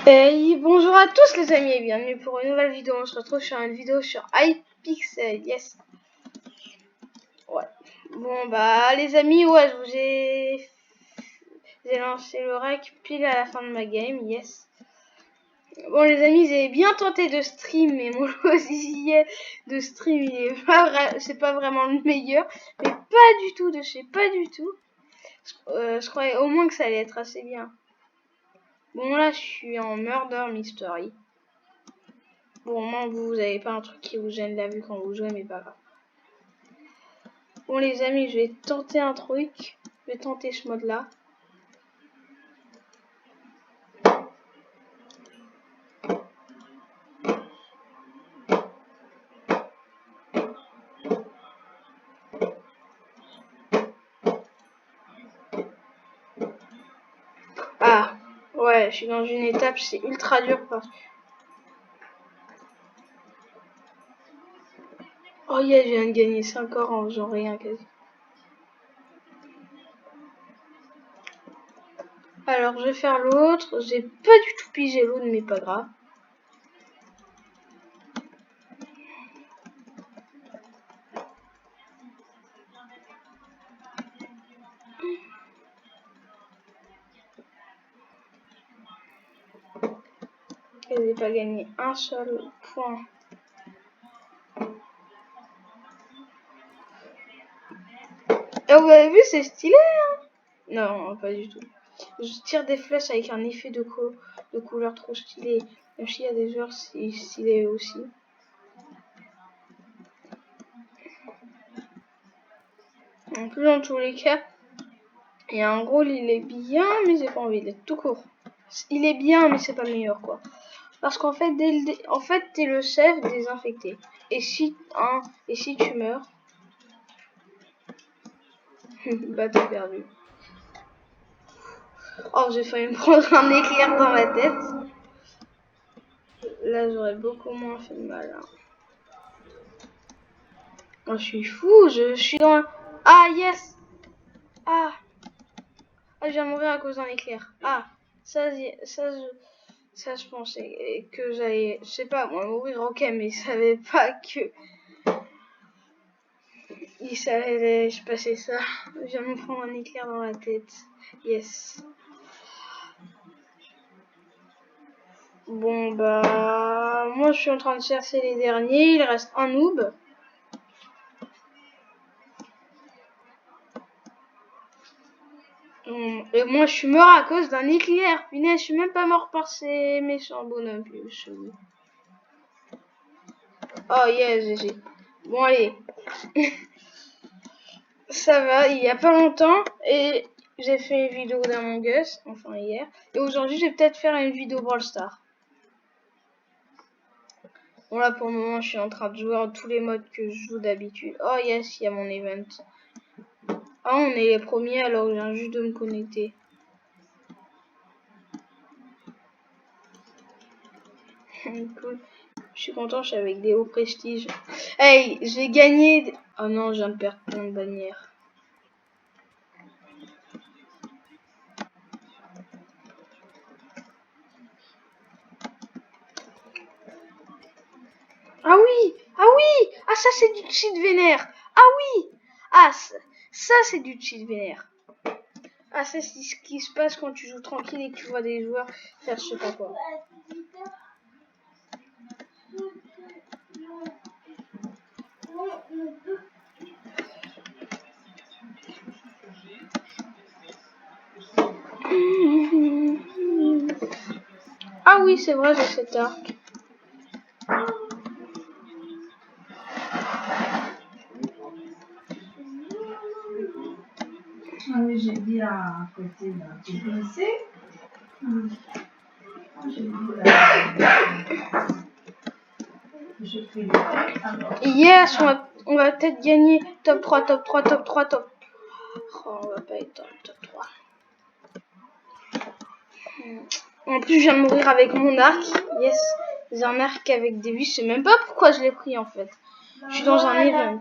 Et bonjour à tous les amis et bienvenue pour une nouvelle vidéo. On se retrouve sur une vidéo sur Hypixel. Yes. Ouais. Bon bah les amis, ouais, j'ai lancé le rec pile à la fin de ma game. Yes. Bon les amis, j'ai bien tenté de stream, mais mon logiciel de stream il est c'est pas vraiment le meilleur, mais pas du tout de chez pas du tout. Je croyais au moins que ça allait être assez bien. Bon là je suis en Murder Mystery. Bon, au moins vous avez pas un truc qui vous gêne la vue quand vous jouez, mais pas grave. Bon les amis, je vais tenter un truc. Je vais tenter ce mode là. Ah, ouais, je suis dans une étape, c'est ultra dur parce que... Oh yeah, je viens de gagner 5 heures en faisant rien quasi. Alors je vais faire l'autre. J'ai pas du tout pigé l'autre, mais pas grave. Je n'ai pas gagné un seul point. Et vous avez vu, c'est stylé, hein? Non, pas du tout. Je tire des flèches avec un effet de couleur trop stylé. Même s'il y a des joueurs stylés aussi. En plus, dans tous les cas, il y a un rôle, il est bien, mais j'ai pas envie d'être tout court. Il est bien, mais c'est pas le meilleur, quoi. Parce qu'en fait, t'es le chef des infectés. Et si tu meurs, bah t'as perdu. Oh, j'ai failli me prendre un éclair dans la tête. Là, j'aurais beaucoup moins fait de mal. Hein. Oh, je suis fou, je suis dans... Ah, yes. Ah, je viens de mourir à cause d'un éclair. Ah, ça, je pensais que j'allais, je sais pas, moi, mourir, ok, mais je savais pas que il savait je passais ça. Je viens de me prendre un éclair dans la tête. Yes. Bon, bah, moi, je suis en train de chercher les derniers. Il reste un noob. Et moi, je suis mort à cause d'un éclair. Punaise, je suis même pas mort par ces méchants bonhommes. Plus. Oh, yes, GG. Bon, allez. Ça va, il y a pas longtemps. Et j'ai fait une vidéo d'Among Us. Enfin, hier. Et aujourd'hui, je vais peut-être faire une vidéo Brawl Stars. Bon, là, pour le moment, je suis en train de jouer en tous les modes que je joue d'habitude. Oh, yes, il y a mon event. Ah, on est les premiers alors je viens juste de me connecter. Cool. Je suis content, je suis avec des hauts prestiges. Hey, j'ai gagné. Oh non, je viens de perdre plein de bannières. Ah oui, ah oui, ah ça c'est du cheat vénère. Ah oui, ah ça c'est du cheat vénère. Ah ça c'est ce qui se passe quand tu joues tranquille et que tu vois des joueurs faire je sais pas quoi. Ah oui, c'est vrai, j'ai cet arc. Ah oui, j'ai dit à côté là, tu connaissais? Yes, on va peut-être gagner top 3, top 3, top 3, top. Oh, on va pas être dans le top 3. En plus, je viens de mourir avec mon arc. Yes, j'ai un arc avec des vis. Je sais même pas pourquoi je l'ai pris en fait. Je suis dans un event.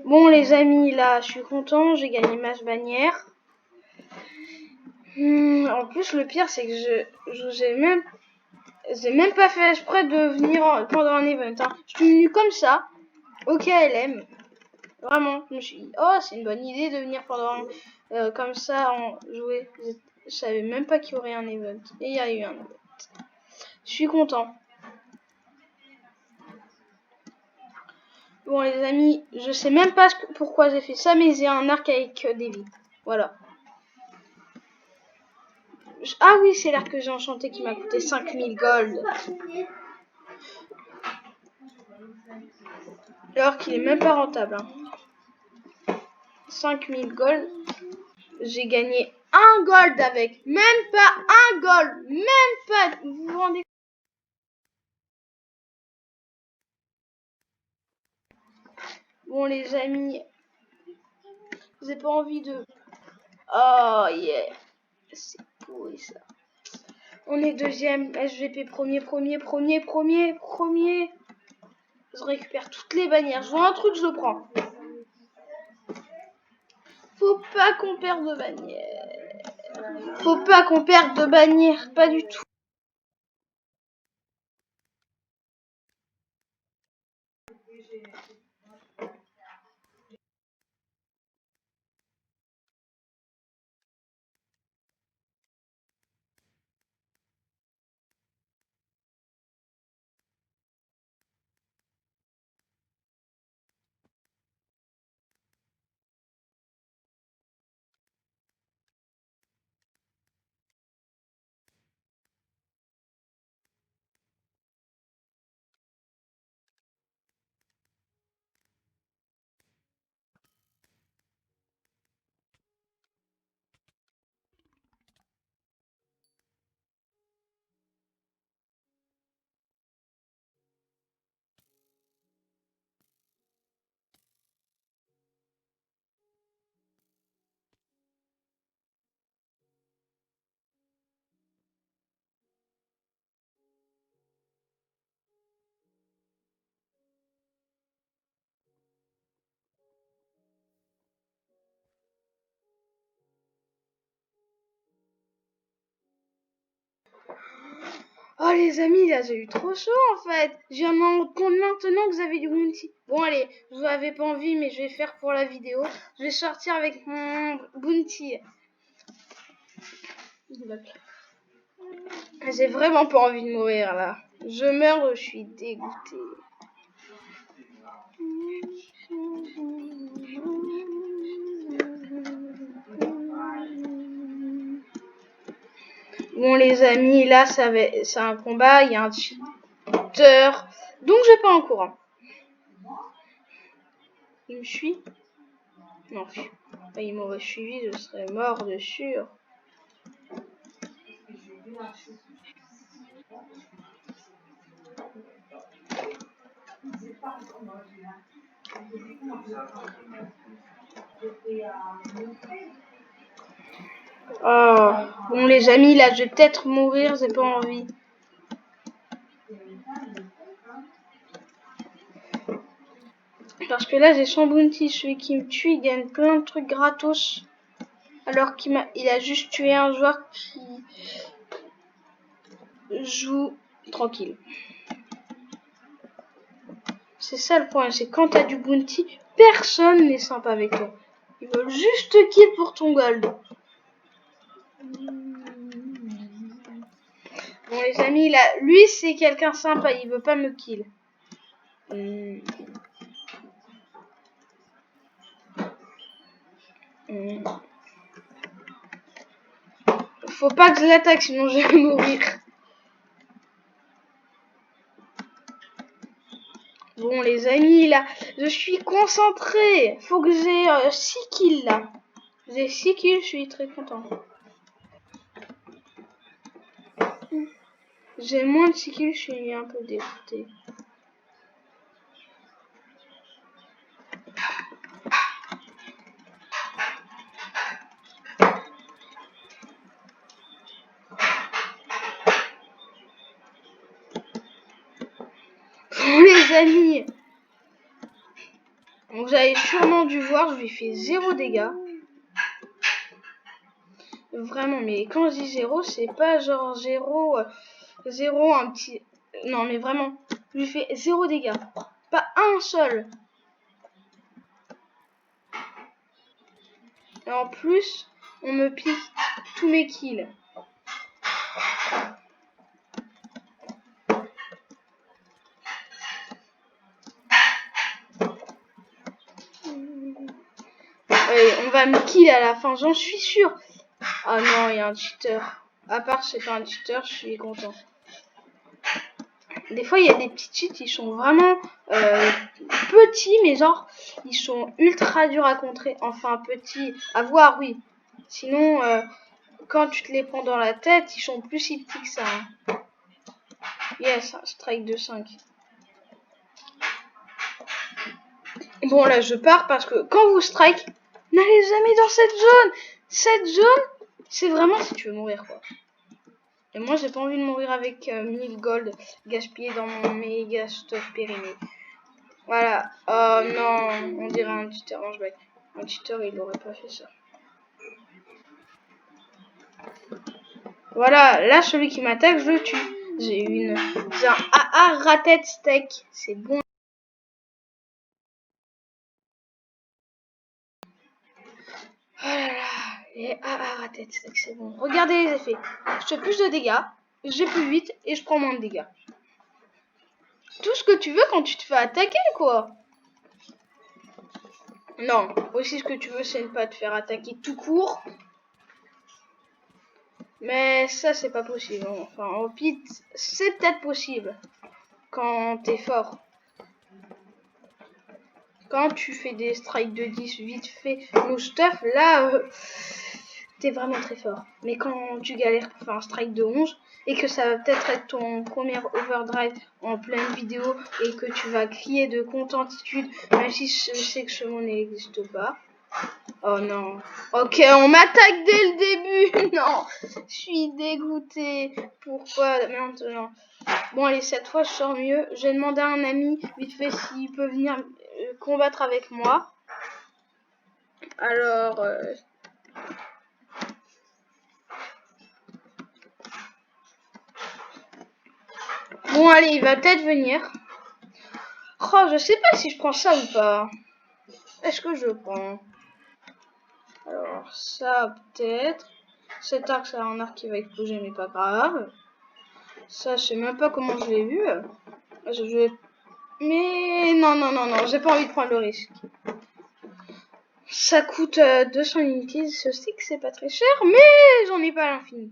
Bon les amis, là, je suis content. J'ai gagné match bannière. En plus, le pire, c'est que j'ai même pas fait exprès de venir pendant un event. Hein. Je suis venue comme ça, au KLM. Vraiment, je me suis dit, oh, c'est une bonne idée de venir pendant comme ça en jouer. Je savais même pas qu'il y aurait un event. Et il y a eu un event. Je suis content. Bon, les amis, je sais même pas pourquoi j'ai fait ça, mais j'ai un arc avec des vies. Voilà. Ah oui, c'est l'arc que j'ai enchanté qui m'a coûté 5000 gold. Alors qu'il est même pas rentable. Hein. 5000 gold. J'ai gagné un gold avec. Même pas un gold. Même pas. Vous vous rendez compte? Bon, les amis. J'ai pas envie de. Oh yeah. C'est pourri ça. On est deuxième. SVP premier. Je récupère toutes les bannières. Je vois un truc, je le prends. Faut pas qu'on perde de bannières. Faut pas qu'on perde de bannières. Pas du tout. Oh les amis, là j'ai eu trop chaud en fait. Je viens de me rendre compte maintenant que vous avez du bounty. Bon allez, vous n'avez pas envie mais je vais faire pour la vidéo. Je vais sortir avec mon bounty. J'ai vraiment pas envie de mourir là. Je meurs, je suis dégoûtée. Bon les amis, là c'est un combat, il y a un cheater. Donc je vais pas en courant. Il me suit? Non, il m'aurait suivi, je serais mort de sûr. Oh, bon les amis, là je vais peut-être mourir, j'ai pas envie. Parce que là j'ai son bounty, celui qui me tue, il gagne plein de trucs gratos. Alors qu'il a juste tué un joueur qui joue tranquille. C'est ça le point, c'est quand t'as du bounty, personne n'est sympa avec toi. Ils veulent juste te kill pour ton gold. Bon les amis, là, lui c'est quelqu'un sympa, il veut pas me kill. Faut pas que je l'attaque sinon je vais mourir. Bon les amis là, je suis concentré. Faut que j'ai 6 kills là. J'ai 6 kills, je suis très content. J'ai moins de 6 kills, je suis un peu dégoûté. Les amis, vous avez sûrement dû voir, je lui fais 0 dégâts. Vraiment, mais quand je dis 0, c'est pas genre 0, 0, un petit... Non, mais vraiment, je lui fais 0 dégâts. Pas un seul. Et en plus, on me pique tous mes kills. Allez, on va me kill à la fin, j'en suis sûre. Ah non, il y a un cheater. À part c'est pas un cheater, je suis content. Des fois, il y a des petits cheats, ils sont vraiment petits, mais genre, ils sont ultra durs à contrer. Enfin, petits, à voir, oui. Sinon, quand tu te les prends dans la tête, ils sont plus si petits que ça. Hein. Yes, un strike de 5. Bon, là, je pars parce que quand vous strike, n'allez jamais dans cette zone. Cette zone, c'est vraiment si tu veux mourir, quoi. Et moi, j'ai pas envie de mourir avec 1000 gold gaspillés dans mon méga stuff périmé. Voilà. Oh non, on dirait un cheater. Non, je blague. Un cheater, il aurait pas fait ça. Voilà, là, celui qui m'attaque, je le tue. J'ai un AA rated steak. C'est bon. Oh là là, les AA rated steak, c'est bon. Regardez les effets. Je fais plus de dégâts, j'ai plus vite et je prends moins de dégâts. Tout ce que tu veux quand tu te fais attaquer, quoi. Non, aussi ce que tu veux, c'est ne pas te faire attaquer tout court. Mais ça, c'est pas possible. Enfin, au pit, c'est peut-être possible. Quand t'es fort. Quand tu fais des strikes de 10 vite fait, no stuff, là, t'es vraiment très fort. Mais quand tu galères pour faire un strike de 11, et que ça va peut-être être ton premier overdrive en pleine vidéo, et que tu vas crier de contentitude, même si je sais que ce mot n'existe pas. Oh non. Ok, on m'attaque dès le début. Non, je suis dégoûtée. Pourquoi maintenant? Bon, allez, cette fois, je sors mieux. J'ai demandé à un ami, vite fait, s'il peut venir combattre avec moi. Alors... Bon, allez, il va peut-être venir. Oh, je sais pas si je prends ça ou pas. Est-ce que je prends? Alors, ça, peut-être. Cet arc, c'est un arc qui va exploser, mais pas grave. Ça, je sais même pas comment je l'ai vu. Mais non, non, non, non, j'ai pas envie de prendre le risque. Ça coûte 200 unités, ce stick, c'est pas très cher, mais j'en ai pas à l'infini.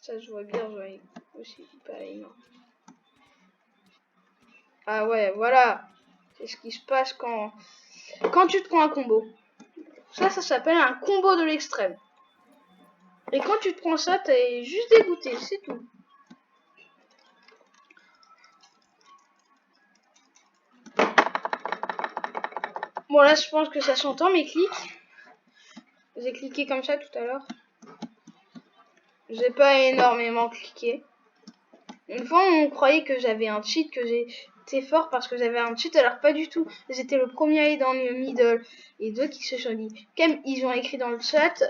Ça, je vois bien, j'en ai aussi pas à l'énorme. Ah ouais, voilà. C'est ce qui se passe quand tu te prends un combo. Ça s'appelle un combo de l'extrême. Et quand tu te prends ça, t'es juste dégoûté, c'est tout. Bon, là, je pense que ça s'entend, mes clics. J'ai cliqué comme ça tout à l'heure. J'ai pas énormément cliqué. Une fois, on croyait que j'avais un cheat, que j'étais fort parce que j'avais un cheat, alors pas du tout. J'étais le premier à aller dans le middle. Et deux qui se sont dit, comme ils ont écrit dans le chat.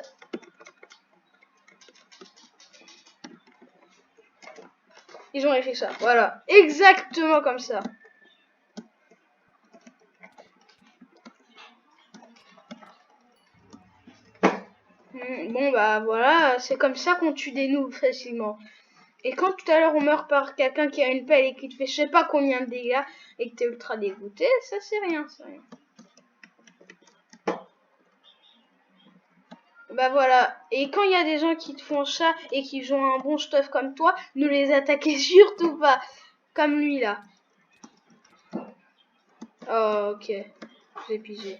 Ils ont écrit ça, voilà. Exactement comme ça. Bon, bah voilà, c'est comme ça qu'on tue des noobs facilement. Et quand tout à l'heure on meurt par quelqu'un qui a une pelle et qui te fait je sais pas combien de dégâts et que t'es ultra dégoûté, ça c'est rien, c'est rien. Bah voilà, et quand il y a des gens qui te font ça et qui jouent un bon stuff comme toi, ne les attaquez surtout pas, comme lui là. Oh ok, j'ai pigé.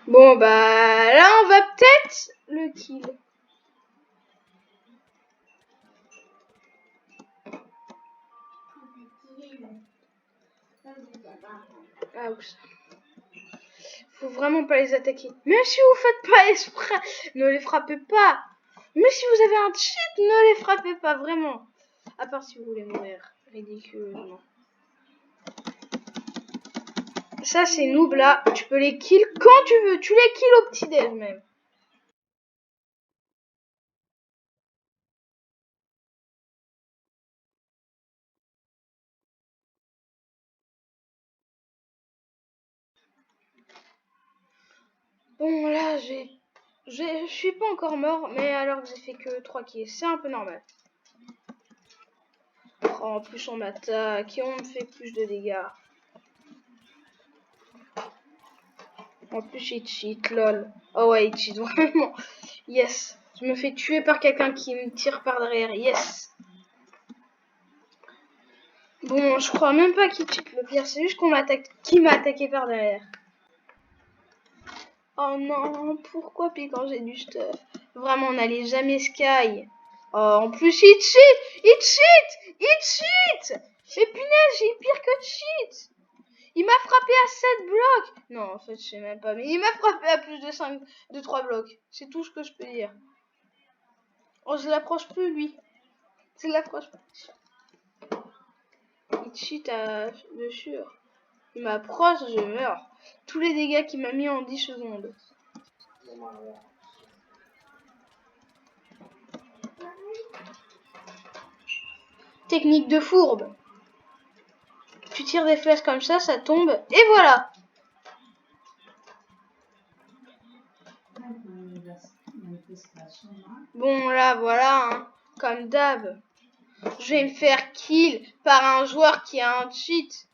Bon bah là on va peut-être le kill. Ah oups. Faut vraiment pas les attaquer. Même si vous faites pas exprès, ne les frappez pas. Même si vous avez un cheat, ne les frappez pas, vraiment. À part si vous voulez mourir. ridiculeusement. Ça, c'est noob là. Tu peux les kill quand tu veux. Tu les kills au petit-déj même. Bon, là, je suis pas encore mort, mais alors que j'ai fait que 3 kills. C'est un peu normal. Oh, en plus, on m'attaque et on me fait plus de dégâts. En plus, il cheat, lol. Oh ouais, il cheat, vraiment. Yes. Je me fais tuer par quelqu'un qui me tire par derrière. Yes. Bon, je crois même pas qu'il cheat. Le pire, c'est juste qu'on m'attaque. Qui m'a attaqué par derrière. Oh non, pourquoi puis quand j'ai du stuff. Vraiment, on n'allait jamais sky. Oh, en plus, il cheat. Il cheat. Il cheat. Mais punaise, j'ai pire que cheat. Il m'a frappé à 7 blocs. Non, en fait, je sais même pas. Mais il m'a frappé à plus de 3 blocs. C'est tout ce que je peux dire. Oh, je l'approche plus, lui. Je l'approche plus. Il cheat de sûr. Il m'approche, je meurs. Tous les dégâts qu'il m'a mis en 10 secondes. Technique de fourbe. Tu tires des flèches comme ça tombe. Et voilà. Bon, là, voilà. Hein. Comme d'hab. Je vais me faire kill par un joueur qui a un cheat.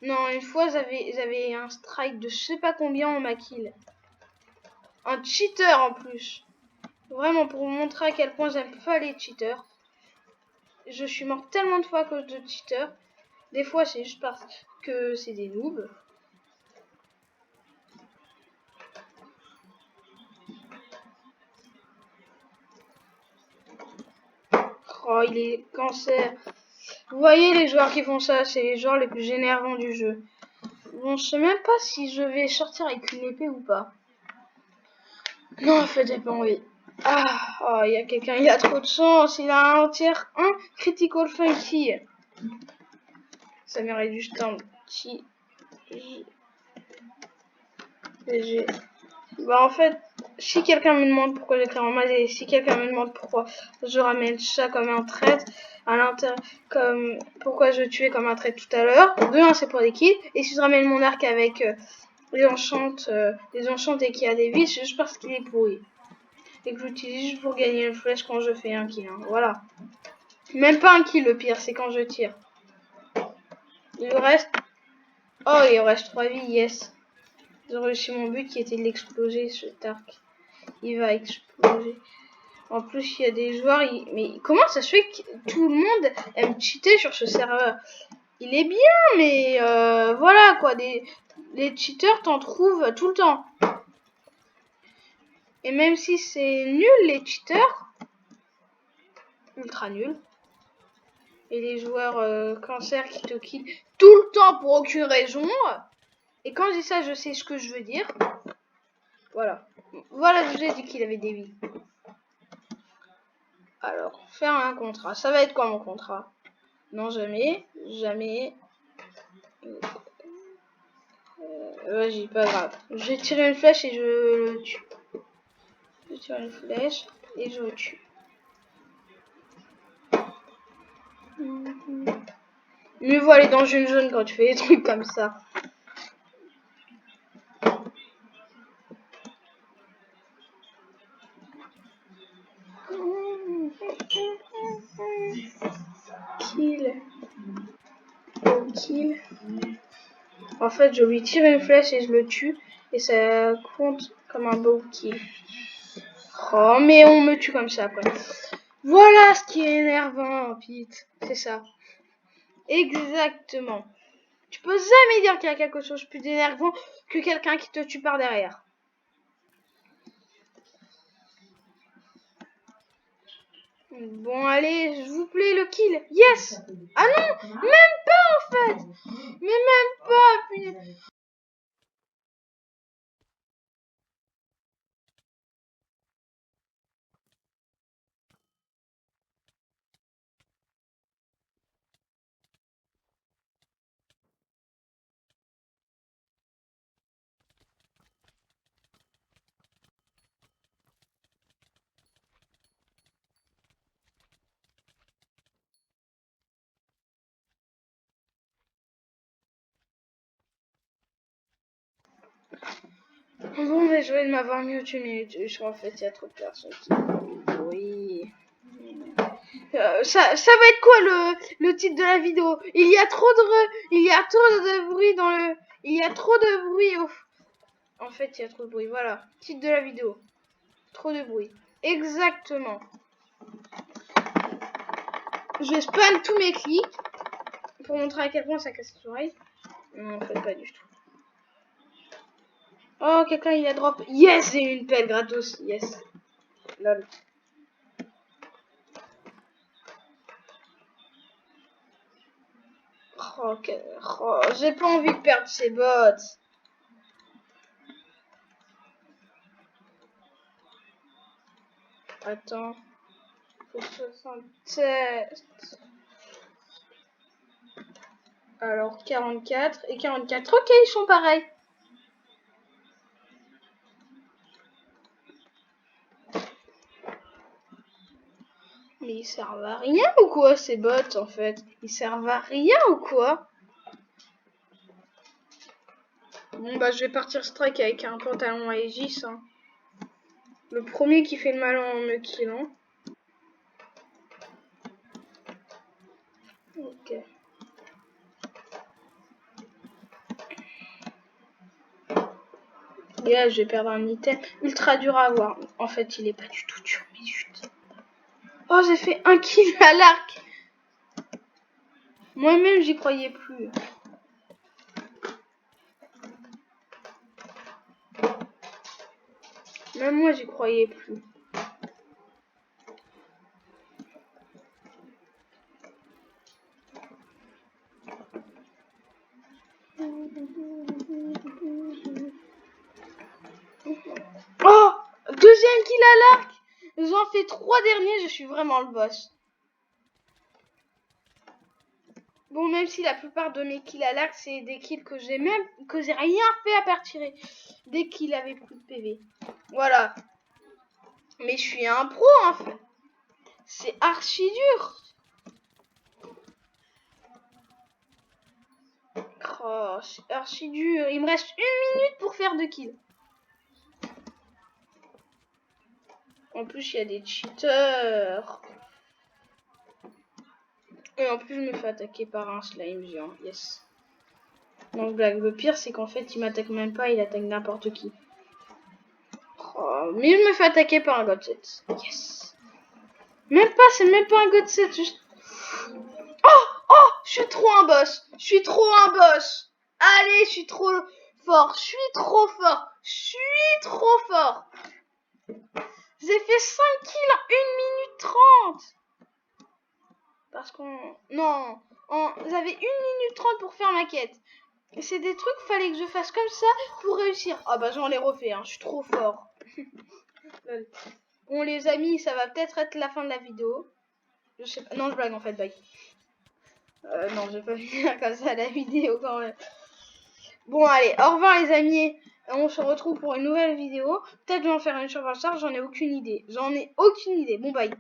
Non, une fois, j'avais un strike de je sais pas combien, on m'a kill. Un cheater en plus. Vraiment, pour vous montrer à quel point j'aime pas les cheaters. Je suis mort tellement de fois à cause de cheaters. Des fois, c'est juste parce que c'est des noobs. Oh, il est cancer. Vous voyez les joueurs qui font ça, c'est les joueurs les plus énervants du jeu. Bon, je sais même pas si je vais sortir avec une épée ou pas. Non, en fait, j'ai pas envie. Ah, oh, il y a quelqu'un, il a trop de chance. Il a un tiers 1 critical funky. Ça mérite juste un petit GG. Bah, en fait, si quelqu'un me demande pourquoi j'écris en maths et si quelqu'un me demande pourquoi je ramène ça comme un trait à l'intérieur, comme pourquoi je tuais comme un trait tout à l'heure, de 1 c'est pour des kills, et si je ramène mon arc avec les enchantes et qu'il y a des vies, c'est juste parce qu'il est pourri. Et que j'utilise juste pour gagner une flèche quand je fais un kill. Hein. Voilà. Même pas un kill le pire, c'est quand je tire. Il reste... Oh, il reste 3 vies, yes. J'ai réussi mon but qui était de l'exploser, cet arc. Il va exploser. En plus, il y a des joueurs... Mais comment ça se fait que tout le monde aime cheater sur ce serveur? Il est bien, mais voilà quoi. Les cheaters, t'en trouves tout le temps. Et même si c'est nul, les cheaters... Ultra nul. Et les joueurs cancer qui te kill tout le temps pour aucune raison. Et quand je dis ça, je sais ce que je veux dire. Voilà. Voilà, je vous ai dit qu'il avait des vies. Alors, faire un contrat. Ça va être quoi mon contrat? Non, jamais. Jamais. Vas-y, pas grave. Je vais tirer une flèche et je le tue. Je tire une flèche et je le tue. Mieux vaut aller dans une zone quand tu fais des trucs comme ça. Kill. Oh, kill. En fait, je lui tire une flèche et je le tue. Et ça compte comme un beau kill. Oh, mais on me tue comme ça après. Voilà ce qui est énervant, Pete. C'est ça. Exactement. Tu peux jamais dire qu'il y a quelque chose de plus énervant que quelqu'un qui te tue par derrière. Bon, allez, je vous plaît, le kill. Yes. Ah non, même pas en fait. Mais même pas, punaise. Bon, mais je vais de m'avoir mieux tué, mais en fait, il y a trop de personnes qui font du bruit. Ça va être quoi le titre de la vidéo? Il y a trop de bruit dans le... Il y a trop de bruit En fait, il y a trop de bruit. Voilà. Titre de la vidéo. Trop de bruit. Exactement. Je vais spam tous mes clics pour montrer à quel point ça casse les oreilles. Non, en fait, pas du tout. Oh, quelqu'un il a drop. Yes, j'ai une pelle gratos. Yes. Lol. Oh, j'ai pas envie de perdre ces bots. Attends. Faut 67. Alors 44 et 44. Ok, ils sont pareils. Mais ils servent à rien ou quoi ces bots en fait? Ils servent à rien ou quoi? Bon bah je vais partir strike avec un pantalon Aegis. Hein. Le premier qui fait le mal en me killant. Ok. Et là je vais perdre un item ultra dur à avoir. En fait il est pas du tout dur mais juste. Oh j'ai fait un kill à l'arc. Moi-même j'y croyais plus. Même moi j'y croyais plus. Oh, deuxième kill à l'arc. J'en fais 3 derniers, je suis vraiment le boss. Bon, même si la plupart de mes kills à l'arc, c'est des kills que j'ai rien fait à part tirer. Dès qu'il avait plus de PV. Voilà. Mais je suis un pro, en fait. C'est archi dur. Oh, c'est archi dur. Il me reste 1 minute pour faire 2 kills. En plus, il y a des cheaters. Et en plus, je me fais attaquer par un slime géant. Yes. Donc, blague. Le pire, c'est qu'en fait, il m'attaque même pas. Il attaque n'importe qui. Oh, mais je me fais attaquer par un Godset. Yes. Même pas, c'est même pas un Godset. Juste... Oh, je suis trop un boss. Je suis trop un boss. Allez, je suis trop fort. Je suis trop fort. Je suis trop fort. J'ai fait 5 kills en 1 minute 30. Parce qu'on... Non. J'avais 1 minute 30 pour faire ma quête. Et c'est des trucs, fallait que je fasse comme ça pour réussir. Ah bah j'en ai refait, hein. Je suis trop fort. Bon les amis, ça va peut-être être la fin de la vidéo. Je sais pas. Non, je blague en fait, bye. Non, je vais pas finir comme ça la vidéo quand même. Bon allez, au revoir les amis. On se retrouve pour une nouvelle vidéo. Peut-être je vais en faire une sur Valstar, j'en ai aucune idée. Bon bye.